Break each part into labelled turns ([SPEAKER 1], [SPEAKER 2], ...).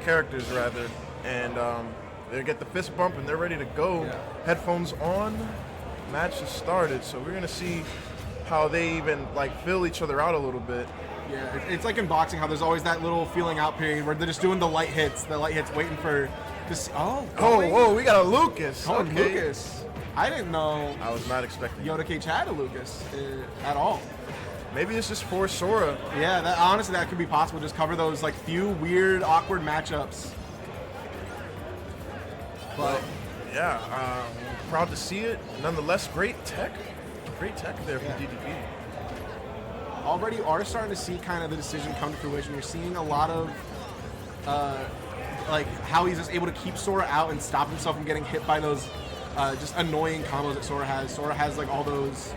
[SPEAKER 1] characters rather, and they get the fist bump and they're ready to go.
[SPEAKER 2] Yeah.
[SPEAKER 1] Headphones on, match has started. So we're gonna see how they even like fill each other out a little bit.
[SPEAKER 2] Yeah, it's like in boxing how there's always that little feeling out period where they're just doing the light hits, waiting for this.
[SPEAKER 1] Whoa, we got a Lucas.
[SPEAKER 2] Okay.
[SPEAKER 1] Okay.
[SPEAKER 2] Lucas. I didn't know
[SPEAKER 1] I was not expecting
[SPEAKER 2] Yoda Cage had a Lucas at all.
[SPEAKER 1] Maybe it's just for Sora.
[SPEAKER 2] Yeah, honestly that could be possible. Just cover those like few weird, awkward matchups. But
[SPEAKER 1] Yeah, proud to see it. Nonetheless, great tech there from DTP.
[SPEAKER 2] already are starting to see kind of the decision come to fruition. You're seeing a lot of like how he's just able to keep Sora out and stop himself from getting hit by those just annoying combos that Sora has. Sora has like all those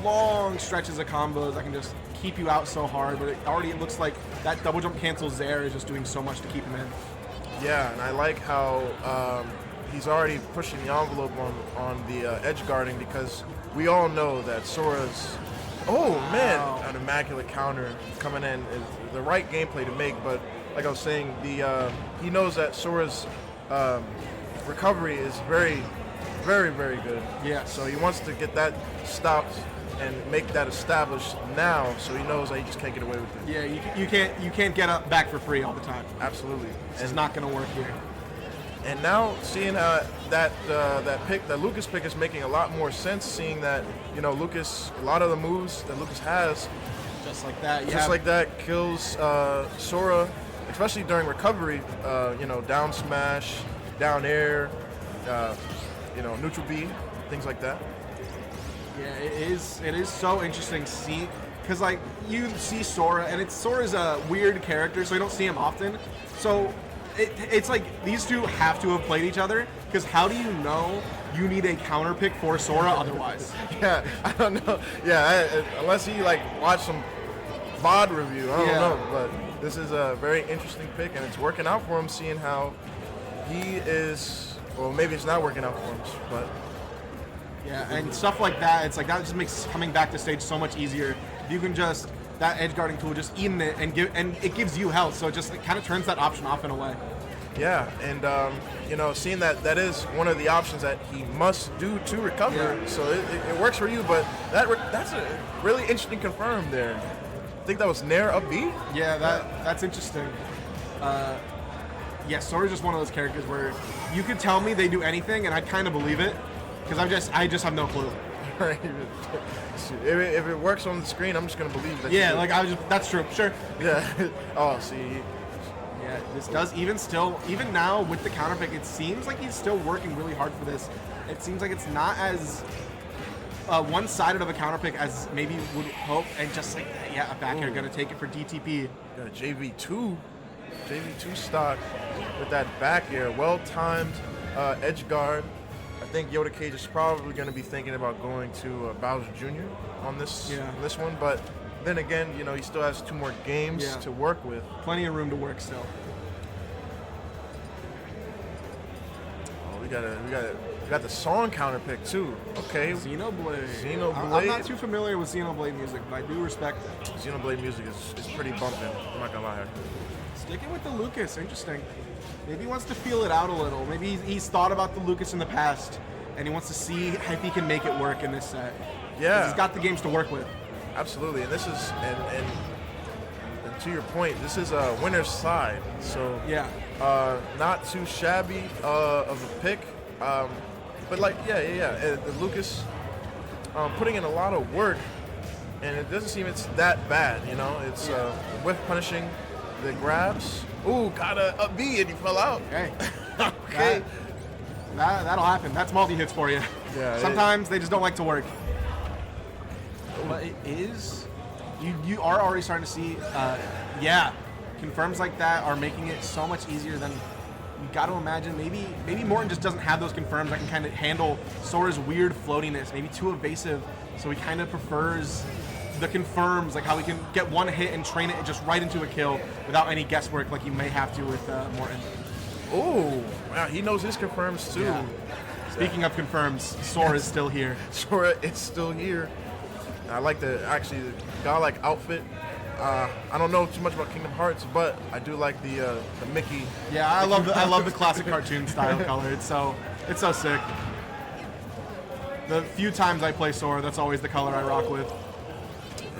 [SPEAKER 2] long stretches of combos that can just keep you out so hard, but it looks like that double jump cancel there is just doing so much to keep him in.
[SPEAKER 1] Yeah, and I like how he's already pushing the envelope on the edge guarding, because we all know that Sora's an immaculate counter coming in is the right gameplay to make. But like I was saying, he knows that Sora's recovery is very, very, very good.
[SPEAKER 2] Yeah.
[SPEAKER 1] So he wants to get that stopped and make that established now, so he knows that he just can't get away with it.
[SPEAKER 2] Yeah, you can't get up back for free all the time.
[SPEAKER 1] Absolutely.
[SPEAKER 2] It's not going to work here.
[SPEAKER 1] And now seeing that Lucas pick is making a lot more sense, seeing that, Lucas, a lot of the moves that Lucas has,
[SPEAKER 2] Just like that, yeah.
[SPEAKER 1] just like that, kills Sora, especially during recovery, down smash, down air, neutral B, things like that.
[SPEAKER 2] Yeah, it is so interesting to see, because like you see Sora, and Sora's a weird character, so you don't see him often. So it's like these two have to have played each other, because how do you know you need a counter pick for Sora otherwise?
[SPEAKER 1] Yeah, I don't know. Yeah, unless he watched some VOD review, I don't know. But this is a very interesting pick, and it's working out for him, seeing how he is. Well, maybe it's not working out for him, but.
[SPEAKER 2] Yeah, and stuff like that, it's like that just makes coming back to stage so much easier. You can just, that edge guarding tool, just eat it and it gives you health, so it just kind of turns that option off in a way.
[SPEAKER 1] Yeah, and seeing that is one of the options that he must do to recover, so it works for you, but that's a really interesting confirm there. I think that was Nair up B?
[SPEAKER 2] Yeah, that's interesting. Sora's just one of those characters where you could tell me they do anything and I'd kind of believe it. Because I just have no clue.
[SPEAKER 1] Right. If it works on the screen, I'm just gonna believe that.
[SPEAKER 2] Yeah, that's true. Sure.
[SPEAKER 1] Yeah. Oh, see.
[SPEAKER 2] Yeah, this does even now with the counter pick, it seems like he's still working really hard for this. It seems like it's not as one-sided of a counter pick as maybe would hope, and just like that, a back air gonna take it for DTP.
[SPEAKER 1] Got a JV2 stock with that back air, well-timed edge guard. I think Yoda Cage is probably going to be thinking about going to Bowser Jr. on this one, but then again, he still has 2 more games to work with.
[SPEAKER 2] Plenty of room to work still.
[SPEAKER 1] Oh, we got the song counter pick too. Okay.
[SPEAKER 2] Xenoblade. I'm not too familiar with Xenoblade music, but I do respect it.
[SPEAKER 1] Xenoblade music is pretty bumping. I'm not gonna lie.
[SPEAKER 2] Sticking with the Lucas, interesting. Maybe he wants to feel it out a little. Maybe he's thought about the Lucas in the past, and he wants to see if he can make it work in this set.
[SPEAKER 1] Yeah.
[SPEAKER 2] He's got the games to work with.
[SPEAKER 1] Absolutely, and this is and to your point, this is a winner's side. So not too shabby of a pick, but the Lucas putting in a lot of work, and it doesn't seem it's that bad. It's with punishing the grabs. Ooh, got a B and he fell out.
[SPEAKER 2] Okay.
[SPEAKER 1] Okay.
[SPEAKER 2] That'll happen. That's multi-hits for you.
[SPEAKER 1] Yeah.
[SPEAKER 2] Sometimes they just don't like to work. But it is... You are already starting to see... confirms like that are making it so much easier than... You got to imagine maybe Morton just doesn't have those confirms that can kind of handle Sora's weird floatiness. Maybe too evasive, so he kind of prefers... the confirms, like how he can get one hit and train it just right into a kill without any guesswork like you may have to with Morton.
[SPEAKER 1] Oh, wow, he knows his confirms too.
[SPEAKER 2] Yeah. Speaking of confirms, Sora is still here.
[SPEAKER 1] Sora is still here. I like the godlike outfit I don't know too much about Kingdom Hearts, but I do like the Mickey.
[SPEAKER 2] Yeah, I love the classic cartoon style color. It's so sick. The few times I play Sora, that's always the color I rock with.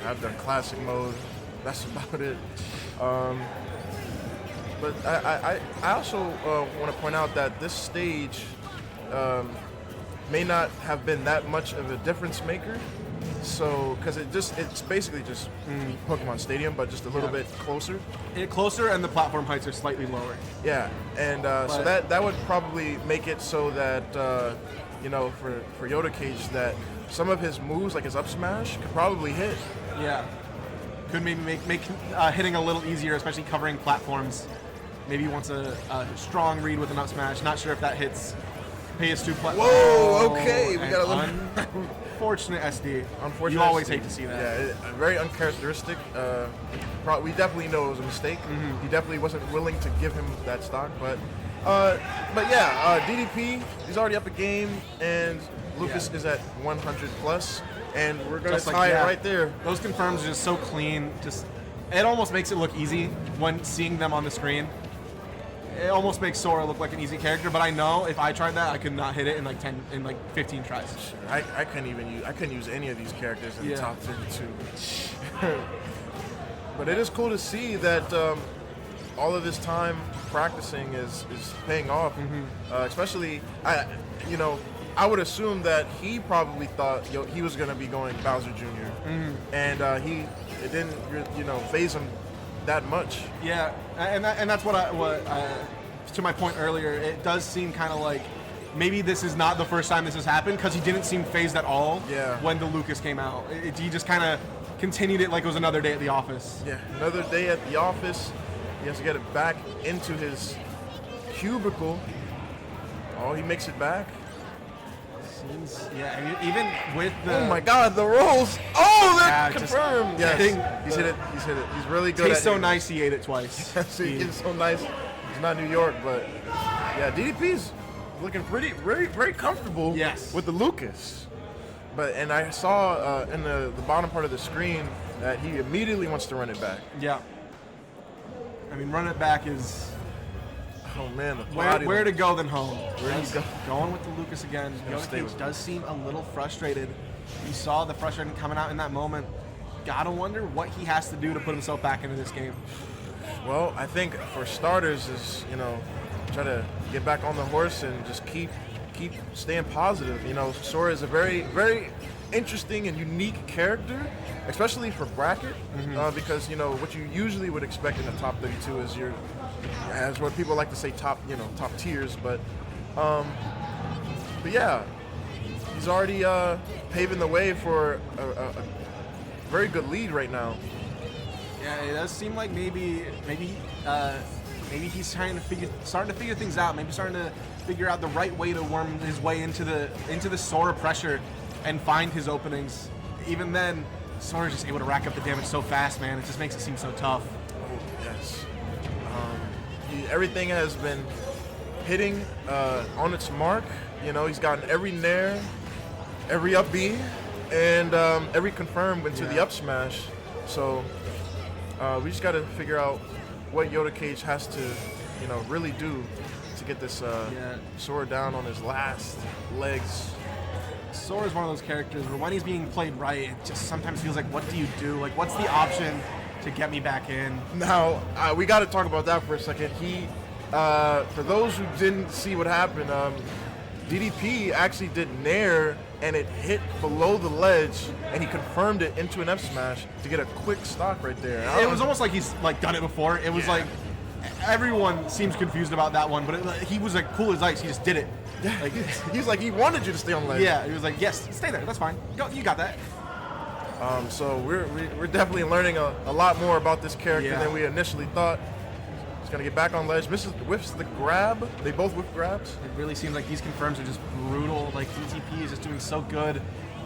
[SPEAKER 1] I've done classic mode. That's about it. But I also want to point out that this stage may not have been that much of a difference maker. So, because it's basically just Pokemon Stadium, but just a little bit closer.
[SPEAKER 2] Closer, and the platform heights are slightly lower.
[SPEAKER 1] Yeah, and so that would probably make it so that for Yoda Cage, that some of his moves, like his up smash, could probably hit.
[SPEAKER 2] Yeah, could maybe make hitting a little easier, especially covering platforms. Maybe he wants a strong read with an up smash. Not sure if that hits PS2 platform.
[SPEAKER 1] Whoa, okay, we got a little.
[SPEAKER 2] Unfortunate SD.
[SPEAKER 1] Unfortunate.
[SPEAKER 2] You always
[SPEAKER 1] SD.
[SPEAKER 2] hate to see that.
[SPEAKER 1] Yeah, very uncharacteristic. We definitely know it was a mistake. He definitely wasn't willing to give him that stock, but yeah, DTP, he's already up a game, and Lucas is at 100 plus, and we're gonna tie it right there.
[SPEAKER 2] Those confirms are just so clean. It almost makes it look easy when seeing them on the screen. It almost makes Sora look like an easy character, but I know if I tried that, I could not hit it in 15 tries.
[SPEAKER 1] I couldn't use any of these characters in the top 32. But it is cool to see that all of this time practicing is paying off. Especially, I would assume that he probably thought he was going to be going Bowser Jr. And it didn't phase him that much.
[SPEAKER 2] Yeah, and that's what to my point earlier, it does seem kind of like maybe this is not the first time this has happened, because he didn't seem phased at all when the Lucas came out. He just kind of continued it like it was another day at the office.
[SPEAKER 1] Yeah, another day at the office. He has to get it back into his cubicle. Oh, he makes it back.
[SPEAKER 2] Yeah, even with the...
[SPEAKER 1] Oh my God, the rolls! Oh, they're confirmed!
[SPEAKER 2] Yes,
[SPEAKER 1] he's hit it. He's really good.
[SPEAKER 2] Tastes so nice, he ate it twice.
[SPEAKER 1] It's so nice. It's not New York, but yeah, DDP's looking very comfortable with the Lucas. And I saw in the bottom part of the screen that he immediately wants to run it back.
[SPEAKER 2] Yeah. I mean, run it back is...
[SPEAKER 1] Oh man,
[SPEAKER 2] where to go than home?
[SPEAKER 1] Where do you go?
[SPEAKER 2] Going with the Lucas again. Yoda Cage does seem a little frustrated. You saw the frustration coming out in that moment. Gotta wonder what he has to do to put himself back into this game.
[SPEAKER 1] Well, I think for starters is try to get back on the horse and just keep staying positive. Sora is a very interesting and unique character, especially for bracket, because what you usually would expect in the top 32 is as what people like to say, top tiers, but yeah, he's already paving the way for a very good lead right now.
[SPEAKER 2] Yeah, it does seem like maybe he's starting to figure things out. Maybe starting to figure out the right way to worm his way into the Sora pressure and find his openings. Even then, Sora's just able to rack up the damage so fast, man. It just makes it seem so tough.
[SPEAKER 1] Oh yes. Everything has been hitting on its mark. He's gotten every nair, every up B, and every confirm into the up smash. So we just got to figure out what Yoda Cage has to, really do to get this Sora down on his last legs.
[SPEAKER 2] Sora is one of those characters where when he's being played right, it just sometimes feels like, what do you do? Like, what's the option to get me back in?
[SPEAKER 1] Now, we got to talk about that for a second. For those who didn't see what happened, DDP actually did nair, and it hit below the ledge, and he confirmed it into an F smash to get a quick stock right there.
[SPEAKER 2] It was almost like he's done it before. It was like everyone seems confused about that one, but he was cool as ice. He just did it.
[SPEAKER 1] Like, he's like, he wanted you to stay on ledge.
[SPEAKER 2] Yeah, he was like, yes, stay there. That's fine. You got that.
[SPEAKER 1] So we're definitely learning a lot more about this character than we initially thought. He's gonna get back on ledge. Whiffs the grab. They both whiff grabs.
[SPEAKER 2] It really seems like these confirms are just brutal. Like, DTP is just doing so good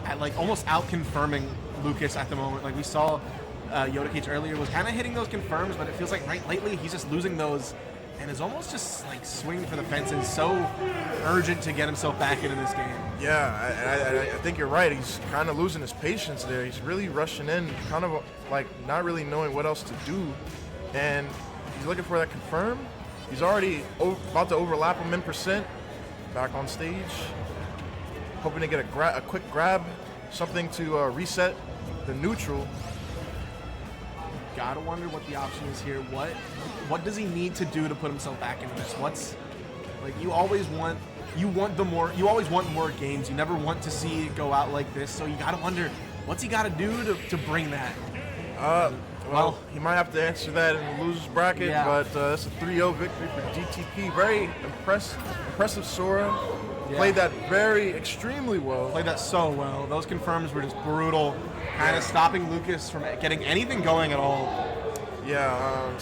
[SPEAKER 2] at almost out confirming Lucas at the moment. Like, we saw Yoda Cage earlier was kind of hitting those confirms, but it feels like lately he's just losing those and is almost just like swinging for the fences, so urgent to get himself back into this game.
[SPEAKER 1] Yeah, I think you're right. He's kind of losing his patience there. He's really rushing in, kind of like not really knowing what else to do, and he's looking for that confirm. He's already about to overlap him in percent. Back on stage, hoping to get a quick grab, something to reset the neutral.
[SPEAKER 2] Gotta wonder what the option is here. What does he need to do to put himself back into this? What's like you always want more games. You never want to see it go out like this. So you gotta wonder what's he gotta do to bring that.
[SPEAKER 1] Well, he might have to answer that in the losers bracket, but it's a 3-0 victory for DTP. Very impressive Sora. Yeah. Played that extremely well.
[SPEAKER 2] Played that so well. Those confirms were just brutal, kind of stopping Lucas from getting anything going at all.
[SPEAKER 1] Yeah.